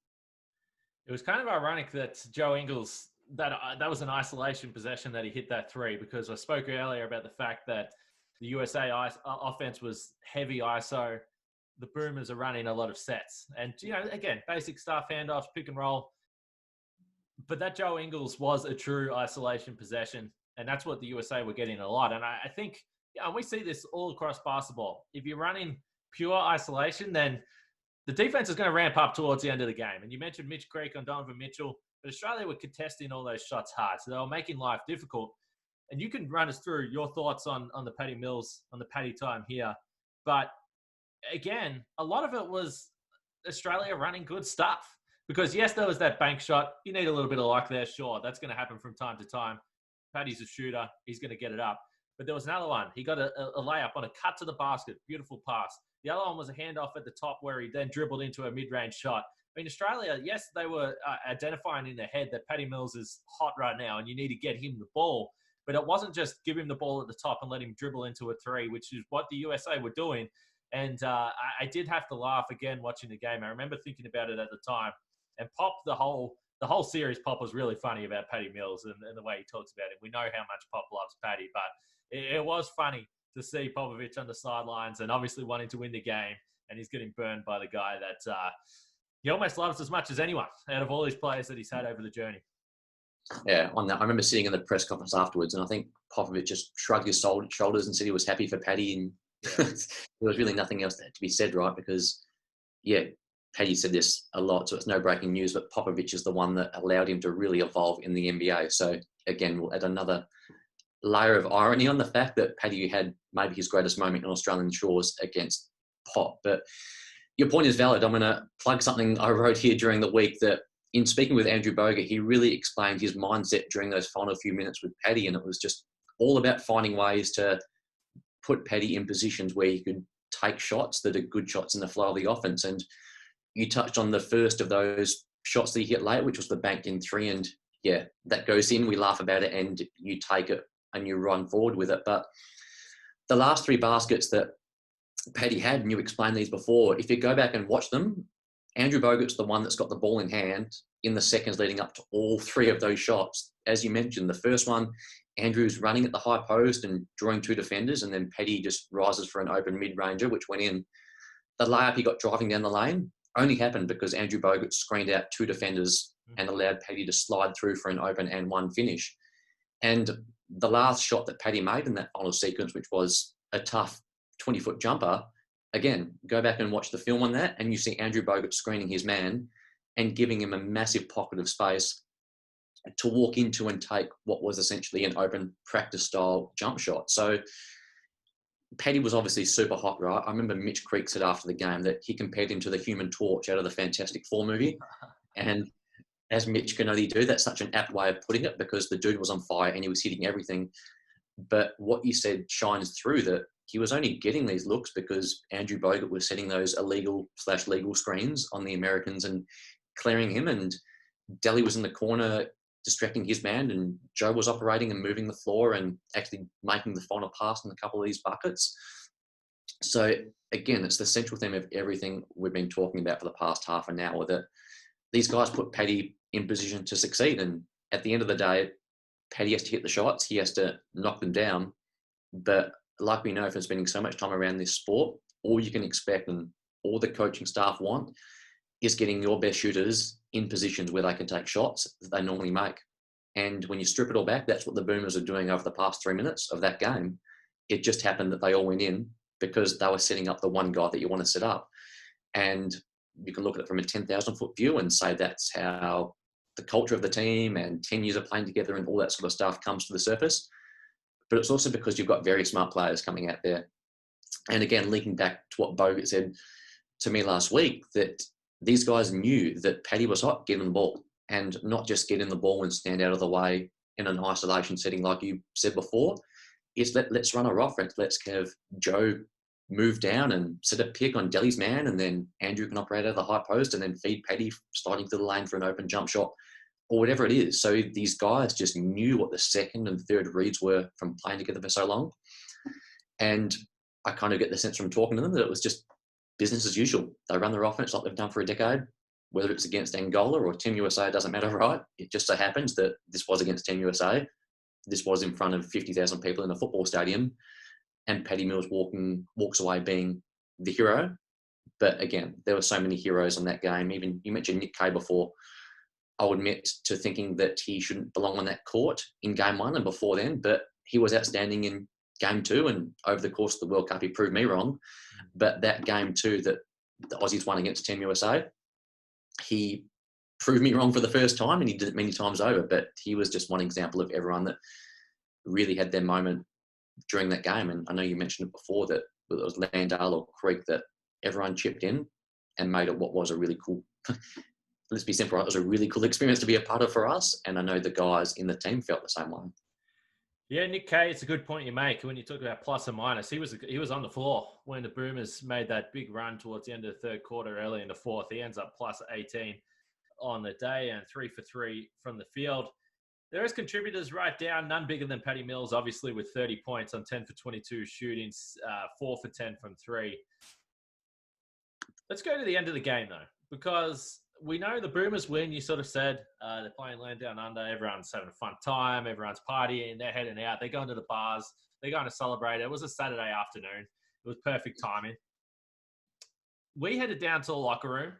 It was kind of ironic that Joe Ingles, that was an isolation possession that he hit that three, because I spoke earlier about the fact that the USA offense was heavy ISO. The Boomers are running a lot of sets. And, again, basic stuff, handoffs, pick and roll. But that Joe Ingles was a true isolation possession, and that's what the USA were getting a lot. And I think we see this all across basketball. If you're running pure isolation, then the defense is going to ramp up towards the end of the game. And you mentioned Mitch Creek on Donovan Mitchell, but Australia were contesting all those shots hard, so they were making life difficult. And you can run us through your thoughts on the Paddy Mills, on the Paddy time here. But again, a lot of it was Australia running good stuff. Because, yes, there was that bank shot. You need a little bit of luck there, sure. That's going to happen from time to time. Paddy's a shooter. He's going to get it up. But there was another one. He got a layup on a cut to the basket. Beautiful pass. The other one was a handoff at the top where he then dribbled into a mid-range shot. I mean, Australia, yes, they were identifying in their head that Paddy Mills is hot right now and you need to get him the ball. But it wasn't just give him the ball at the top and let him dribble into a three, which is what the USA were doing. And I did have to laugh again watching the game. I remember thinking about it at the time. And Pop, the whole series, Pop was really funny about Paddy Mills and the way he talks about him. We know how much Pop loves Paddy, but it was funny to see Popovich on the sidelines and obviously wanting to win the game, and he's getting burned by the guy that he almost loves as much as anyone out of all these players that he's had over the journey. Yeah, on that, I remember sitting in the press conference afterwards, and I think Popovich just shrugged his shoulders and said he was happy for Paddy, and there was really nothing else to be said, right? Because, Paddy said this a lot, so it's no breaking news, but Popovich is the one that allowed him to really evolve in the NBA. So, again, we'll add another layer of irony on the fact that Paddy had maybe his greatest moment on Australian shores against Pop. But your point is valid. I'm going to plug something I wrote here during the week that in speaking with Andrew Bogut, he really explained his mindset during those final few minutes with Paddy, and it was just all about finding ways to put Paddy in positions where he could take shots that are good shots in the flow of the offense. And you touched on the first of those shots that he hit late, which was the banked in three. And that goes in, we laugh about it, and you take it and you run forward with it. But the last three baskets that Paddy had, and you explained these before, if you go back and watch them, Andrew Bogut's the one that's got the ball in hand in the seconds leading up to all three of those shots. As you mentioned, the first one, Andrew's running at the high post and drawing two defenders, and then Paddy just rises for an open mid-ranger, which went in. The layup, he got driving down the lane. only happened because Andrew Bogut screened out 2 defenders and allowed Paddy to slide through for an open and 1 finish. And the last shot that Paddy made in that final sequence, which was a tough 20-foot jumper, again, go back and watch the film on that, and you see Andrew Bogut screening his man and giving him a massive pocket of space to walk into and take what was essentially an open practice-style jump shot. So Paddy was obviously super hot, right? I remember Mitch Creek said after the game that he compared him to the Human Torch out of the Fantastic Four movie. And as Mitch can only do, that's such an apt way of putting it, because the dude was on fire and he was hitting everything. But what you said shines through, that he was only getting these looks because Andrew Bogut was setting those illegal/legal screens on the Americans and clearing him, and Delhi was in the corner distracting his man, and Joe was operating and moving the floor and actually making the final pass in a couple of these buckets. So again, it's the central theme of everything we've been talking about for the past half an hour, that these guys put Paddy in position to succeed. And at the end of the day, Paddy has to hit the shots, he has to knock them down. But like we know from spending so much time around this sport, all you can expect and all the coaching staff want is getting your best shooters in positions where they can take shots that they normally make. And when you strip it all back, that's what the Boomers are doing over the past 3 minutes of that game. It just happened that they all went in because they were setting up the one guy that you want to set up. And you can look at it from a 10,000-foot view and say that's how the culture of the team and 10 years of playing together and all that sort of stuff comes to the surface. But it's also because you've got very smart players coming out there. And again, linking back to what Bogut said to me last week, that these guys knew that Paddy was hot, get him the ball, and not just get in the ball and stand out of the way in an isolation setting like you said before. It's let's run a offense. Let's have Joe move down and set a pick on Delhi's man, and then Andrew can operate out of the high post and then feed Paddy sliding to the lane for an open jump shot or whatever it is. So these guys just knew what the second and third reads were from playing together for so long. And I kind of get the sense from talking to them that it was just business as usual. They run their offense like they've done for a decade, whether it's against Angola or Team USA, it doesn't matter, right? It just so happens that this was against Team USA. This was in front of 50,000 people in a football stadium, and Paddy Mills walks away being the hero. But again, there were so many heroes on that game. Even you mentioned Nick Kay before. I'll admit to thinking that he shouldn't belong on that court in game 1 and before then, but he was outstanding in game 2, and over the course of the World Cup, he proved me wrong. But that game 2 that the Aussies won against Team USA, he proved me wrong for the first time, and he did it many times over. But he was just one example of everyone that really had their moment during that game. And I know you mentioned it before that whether it was Landale or Creek, that everyone chipped in and made it what was a really cool, let's be simple, right? It was a really cool experience to be a part of for us. And I know the guys in the team felt the same way. Yeah, Nick Kay, it's a good point you make when you talk about plus and minus. He was on the floor when the Boomers made that big run towards the end of the third quarter, early in the fourth. He ends up plus 18 on the day and 3 for 3 from the field. There is contributors right down, none bigger than Paddy Mills, obviously, with 30 points on 10 for 22 shootings, 4 for 10 from 3. Let's go to the end of the game, though, because we know the Boomers win. You sort of said they're playing land down under. Everyone's having a fun time. Everyone's partying. They're heading out. They're going to the bars. They're going to celebrate. It was a Saturday afternoon. It was perfect timing. We headed down to the locker room.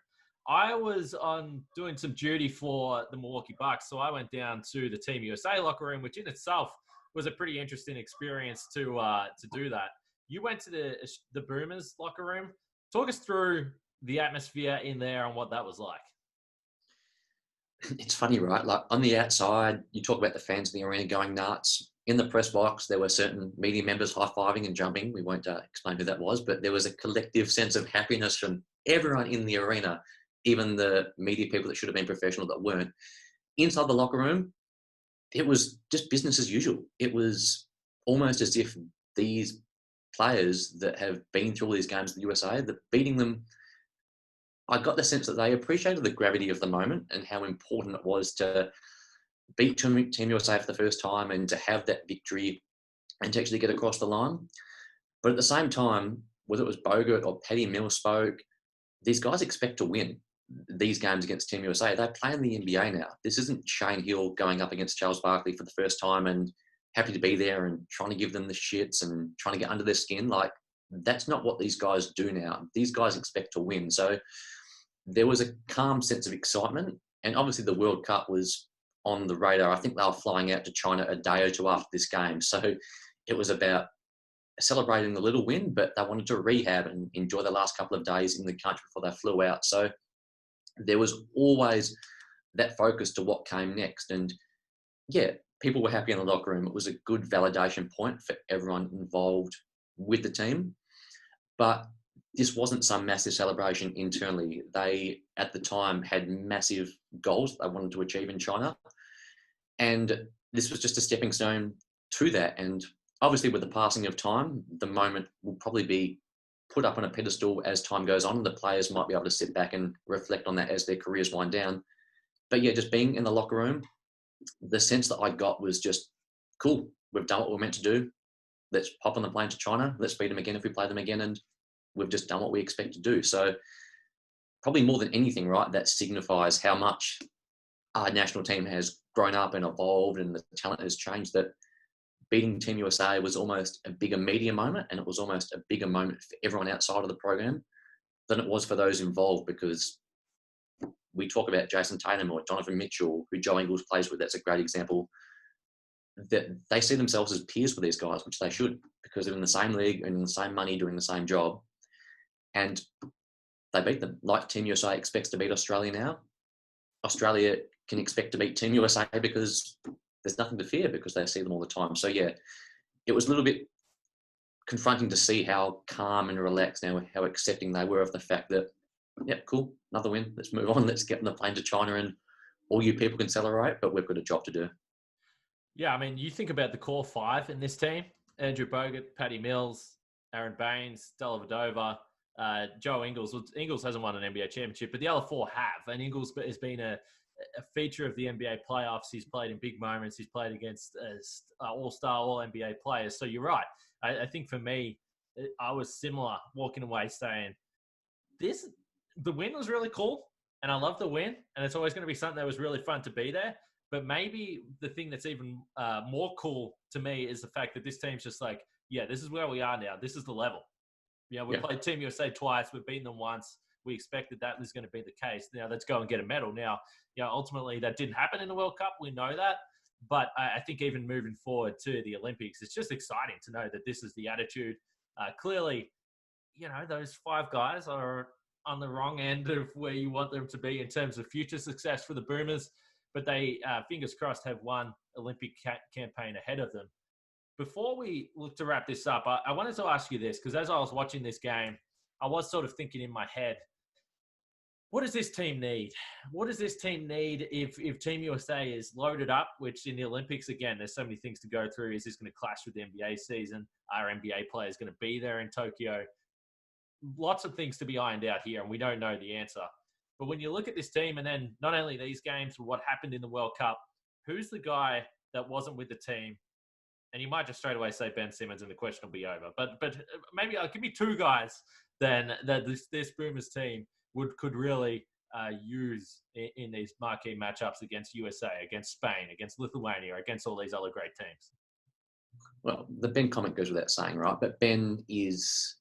I was on doing some duty for the Milwaukee Bucks, so I went down to the Team USA locker room, which in itself was a pretty interesting experience to do that. You went to the Boomers locker room. Talk us through the atmosphere in there and what that was like. It's funny, right? Like on the outside, you talk about the fans in the arena going nuts. In the press box, there were certain media members high-fiving and jumping. We won't explain who that was, but there was a collective sense of happiness from everyone in the arena, even the media people that should have been professional that weren't. Inside the locker room, it was just business as usual. It was almost as if these players that have been through all these games in the USA, that beating them, I got the sense that they appreciated the gravity of the moment and how important it was to beat Team USA for the first time and to have that victory and to actually get across the line. But at the same time, whether it was Bogut or Paddy Mills spoke, these guys expect to win these games against Team USA. They play in the NBA now. This isn't Shane Hill going up against Charles Barkley for the first time and happy to be there and trying to give them the shits and trying to get under their skin. Like, that's not what these guys do now. These guys expect to win. So there was a calm sense of excitement. And obviously the World Cup was on the radar. I think they were flying out to China a day or two after this game. So it was about celebrating the little win, but they wanted to rehab and enjoy the last couple of days in the country before they flew out. So there was always that focus to what came next. And yeah, people were happy in the locker room. It was a good validation point for everyone involved with the team. But this wasn't some massive celebration internally. They, at the time, had massive goals they wanted to achieve in China. And this was just a stepping stone to that. And obviously, with the passing of time, the moment will probably be put up on a pedestal as time goes on. The players might be able to sit back and reflect on that as their careers wind down. But yeah, just being in the locker room, the sense that I got was just, cool, we've done what we're meant to do. Let's hop on the plane to China. Let's beat them again if we play them again. And we've just done what we expect to do. So probably more than anything, right, that signifies how much our national team has grown up and evolved and the talent has changed, that beating Team USA was almost a bigger media moment, and it was almost a bigger moment for everyone outside of the program than it was for those involved, because we talk about Jason Tatum or Donovan Mitchell, who Joe Ingles plays with. That's a great example. That they see themselves as peers for these guys, which they should, because they're in the same league, earning the same money, doing the same job. And they beat them. Like Team USA expects to beat Australia now, Australia can expect to beat Team USA because there's nothing to fear, because they see them all the time. So yeah, it was a little bit confronting to see how calm and relaxed now, how accepting they were of the fact that, yeah, cool, another win, let's move on, let's get on the plane to China and all you people can celebrate, but we've got a job to do. Yeah, I mean, you think about the core five in this team: Andrew Bogut, Patty Mills, Aaron Baines, Dellavedova, Joe Ingles. Well, Ingles hasn't won an NBA championship, but the other four have. And Ingles has been a feature of the NBA playoffs. He's played in big moments. He's played against all-star, all-NBA players. So you're right. I think for me, I was similar, walking away saying, the win was really cool, and I love the win, and it's always going to be something that was really fun to be there. But maybe the thing that's even more cool to me is the fact that this team's just like, yeah, this is where we are now. This is the level. We played Team USA twice. We've beaten them once. We expected that was going to be the case. Now let's go and get a medal. Now, ultimately that didn't happen in the World Cup. We know that. But I think even moving forward to the Olympics, it's just exciting to know that this is the attitude. Clearly, those five guys are on the wrong end of where you want them to be in terms of future success for the Boomers. But they, fingers crossed, have one Olympic campaign ahead of them. Before we look to wrap this up, I wanted to ask you this, because as I was watching this game, I was sort of thinking in my head, what does this team need? What does this team need if Team USA is loaded up, which in the Olympics, again, there's so many things to go through. Is this going to clash with the NBA season? Are NBA players going to be there in Tokyo? Lots of things to be ironed out here, and we don't know the answer. But when you look at this team, and then not only these games, but what happened in the World Cup, who's the guy that wasn't with the team? And you might just straight away say Ben Simmons, and the question will be over. But maybe I'll give me two guys then that this Boomers team could really use in these marquee matchups against USA, against Spain, against Lithuania, against all these other great teams. Well, the Ben comment goes without saying, right? But Ben is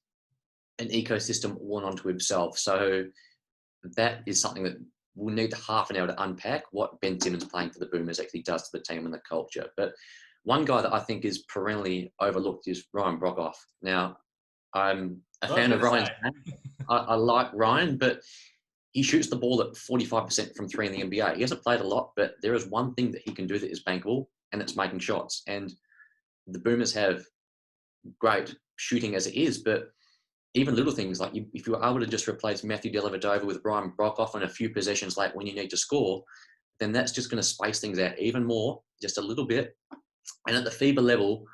an ecosystem all onto himself. So that is something that we'll need half an hour to unpack, what Ben Simmons playing for the Boomers actually does to the team and the culture. But one guy that I think is perennially overlooked is Ryan Broekhoff. Now, I'm a fan of Ryan's game. I like Ryan, but he shoots the ball at 45% from three in the NBA. He hasn't played a lot, but there is one thing that he can do that is bankable, and it's making shots. And the Boomers have great shooting as it is, but even little things like if you were able to just replace Matthew Dellavedova with Ryan Broekhoff on a few possessions late when you need to score, then that's just going to space things out even more, just a little bit. And at the FIBA level,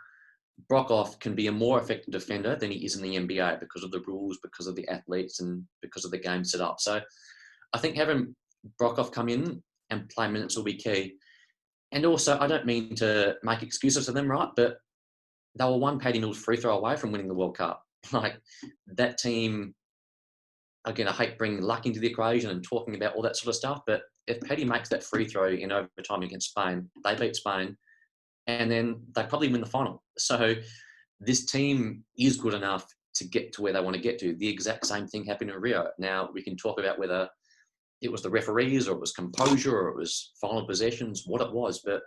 Broekhoff can be a more effective defender than he is in the NBA because of the rules, because of the athletes, and because of the game set up. So I think having Broekhoff come in and play minutes will be key. And also, I don't mean to make excuses for them, right? But they were one Patty Mills free throw away from winning the World Cup. Like that team, again, I hate bringing luck into the equation and talking about all that sort of stuff, but if Patty makes that free throw in overtime against Spain, they beat Spain, and then they probably win the final. So this team is good enough to get to where they want to get to. The exact same thing happened in Rio. Now, we can talk about whether it was the referees, or it was composure, or it was final possessions, what it was. But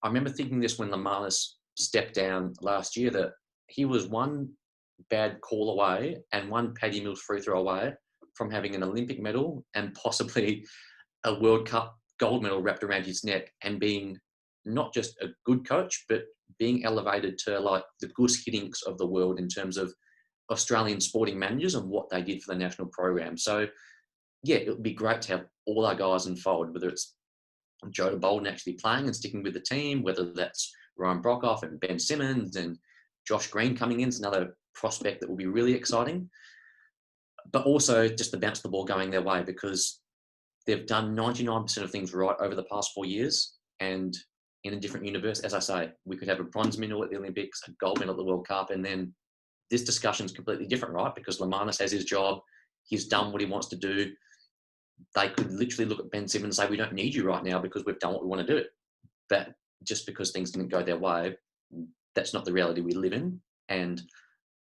I remember thinking this when the Mallis stepped down last year, that he was one bad call away and one Paddy Mills free throw away from having an Olympic medal and possibly a World Cup gold medal wrapped around his neck, and being not just a good coach, but being elevated to like the Gus Hiddinks of the world in terms of Australian sporting managers and what they did for the national program. So yeah, it would be great to have all our guys unfold, whether it's Joe Bolden actually playing and sticking with the team, whether that's Ryan Brockhoff and Ben Simmons and Josh Green coming in is another prospect that will be really exciting. But also just the bounce the ball going their way, because they've done 99% of things right over the past 4 years. And in a different universe, as I say, we could have a bronze medal at the Olympics, a gold medal at the World Cup, and then this discussion is completely different, right? Because Lamanis has his job. He's done what he wants to do. They could literally look at Ben Simmons and say, we don't need you right now because we've done what we want to do. But just because things didn't go their way, that's not the reality we live in. And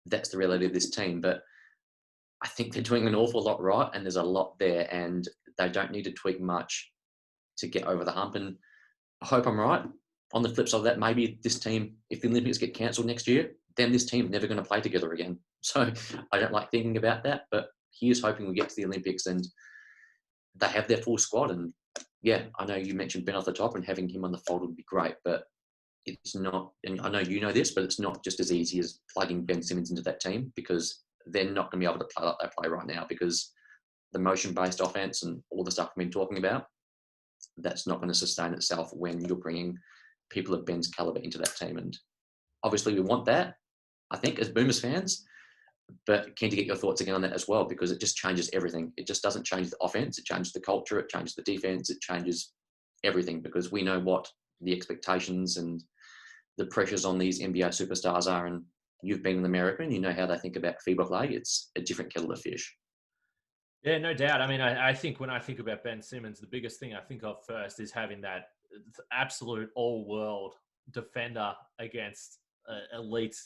that's the reality of this team. But I think they're doing an awful lot right, and there's a lot there, and they don't need to tweak much to get over the hump. And I hope I'm right. On the flip side of that, maybe this team, if the Olympics get cancelled next year, then this team's never going to play together again. So I don't like thinking about that, but here's hoping we get to the Olympics and they have their full squad. And yeah, I know you mentioned Ben off the top, and having him on the fold would be great, but it's not, and I know you know this, but it's not just as easy as plugging Ben Simmons into that team, because they're not going to be able to play like they play right now, because the motion-based offense and all the stuff we've been talking about, that's not going to sustain itself when you're bringing people of Ben's caliber into that team. And obviously we want that, I think, as Boomers fans, but keen to get your thoughts again on that as well, because it just changes everything. It just doesn't change the offense. It changes the culture. It changes the defense. It changes everything, because we know what the expectations and the pressures on these NBA superstars are. And you've been in America and you know how they think about FIBA play. It's a different kettle of fish. Yeah, no doubt. I mean, I think when I think about Ben Simmons, the biggest thing I think of first is having that absolute all-world defender against elite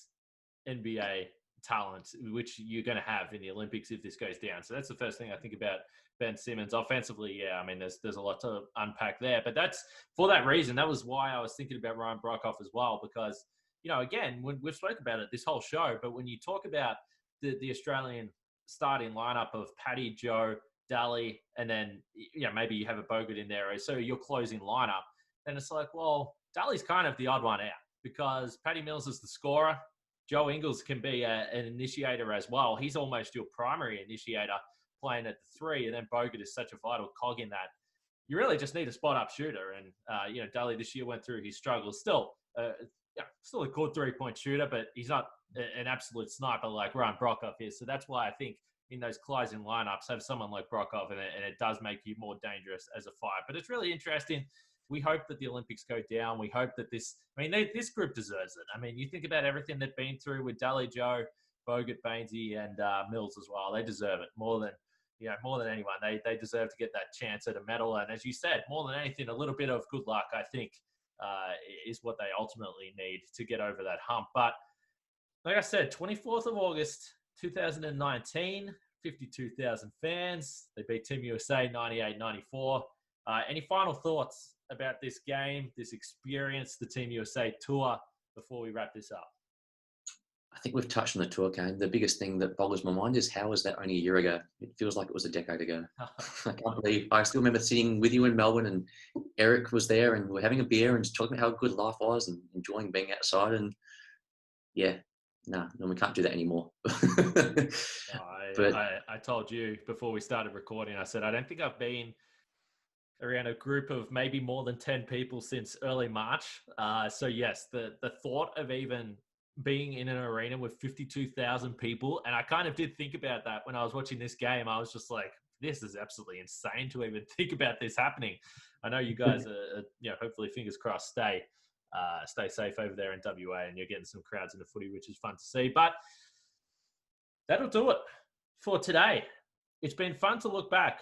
NBA talent, which you're going to have in the Olympics if this goes down. So that's the first thing I think about Ben Simmons. Offensively, yeah, I mean, there's a lot to unpack there. But that's for that reason. That was why I was thinking about Ryan Brockhoff as well, because, you know, again, when we've spoken about it this whole show, but when you talk about the Australian starting lineup of Paddy, Joe, Daly, and then, you know, maybe you have a Bogut in there, so your closing lineup, then it's like, well, Daly's kind of the odd one out, because Paddy Mills is the scorer. Joe Ingles can be an initiator as well. He's almost your primary initiator playing at the 3, and then Bogut is such a vital cog in that. You really just need a spot-up shooter, and, you know, Daly this year went through his struggles. Still a good 3-point shooter, but he's not an absolute sniper like Ryan Brockhoff is. So that's why I think in those closing lineups, have someone like Brockhoff, and it does make you more dangerous as a 5. But it's really interesting. We hope that the Olympics go down. We hope that this group deserves it. I mean, you think about everything they've been through with Daly, Joe, Bogut, Bainesy, and Mills as well. They deserve it more than anyone. They deserve to get that chance at a medal. And as you said, more than anything, a little bit of good luck, I think, is what they ultimately need to get over that hump. But like I said, 24th of August, 2019, 52,000 fans. They beat Team USA 98-94. Any final thoughts about this game, this experience, the Team USA tour, before we wrap this up? I think we've touched on the tour, Kane. The biggest thing that boggles my mind is, how was that only a year ago? It feels like it was a decade ago. I can't believe. I still remember sitting with you in Melbourne, and Eric was there, and we were having a beer and just talking about how good life was and enjoying being outside. And yeah, no, we can't do that anymore. I told you before we started recording, I said, I don't think I've been around a group of maybe more than 10 people since early March. So yes, the thought of even being in an arena with 52,000 people, and I kind of did think about that when I was watching this game. I was just like, this is absolutely insane to even think about this happening. I know you guys are, you know, hopefully, fingers crossed, stay safe over there in WA, and you're getting some crowds in the footy, which is fun to see. But that'll do it for today. It's been fun to look back.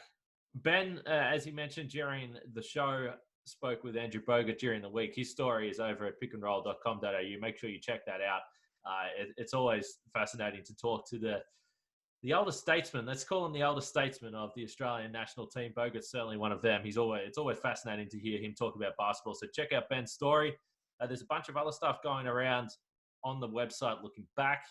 Ben, as he mentioned during the show, spoke with Andrew Bogut during the week. His story is over at pickandroll.com.au. Make sure you check that out. It's always fascinating to talk to the the elder statesman. Let's call him the elder statesman of the Australian national team. Bogut's certainly one of them. It's always fascinating to hear him talk about basketball. So check out Ben's story. There's a bunch of other stuff going around on the website looking back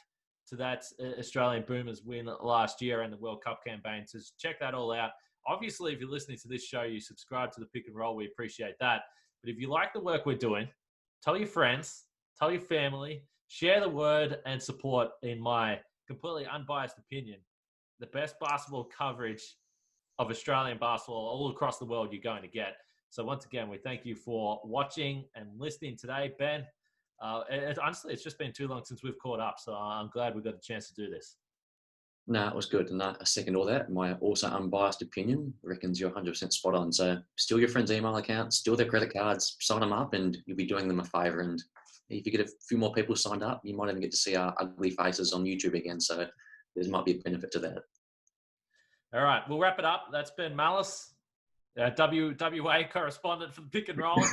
to that Australian Boomers win last year and the World Cup campaign. So check that all out. Obviously, if you're listening to this show, you subscribe to the Pick and Roll. We appreciate that. But if you like the work we're doing, tell your friends, tell your family, share the word and support, in my completely unbiased opinion, the best basketball coverage of Australian basketball all across the world you're going to get. So once again, we thank you for watching and listening today, Ben. Honestly, it's just been too long since we've caught up, so I'm glad we got a chance to do this. No, it was good. And I second all that. My also unbiased opinion reckons you're 100% spot on. So steal your friends' email accounts, steal their credit cards, sign them up, and you'll be doing them a favour. And if you get a few more people signed up, you might even get to see our ugly faces on YouTube again. So there might be a benefit to that. All right, we'll wrap it up. That's Ben Mallis, WA correspondent for the Pick and Roll.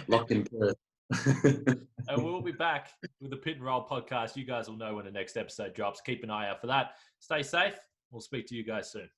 Locked in Perth. And we'll be back with the Pit and Roll podcast. You guys will know when the next episode drops. Keep an eye out for that. Stay safe. We'll speak to you guys soon.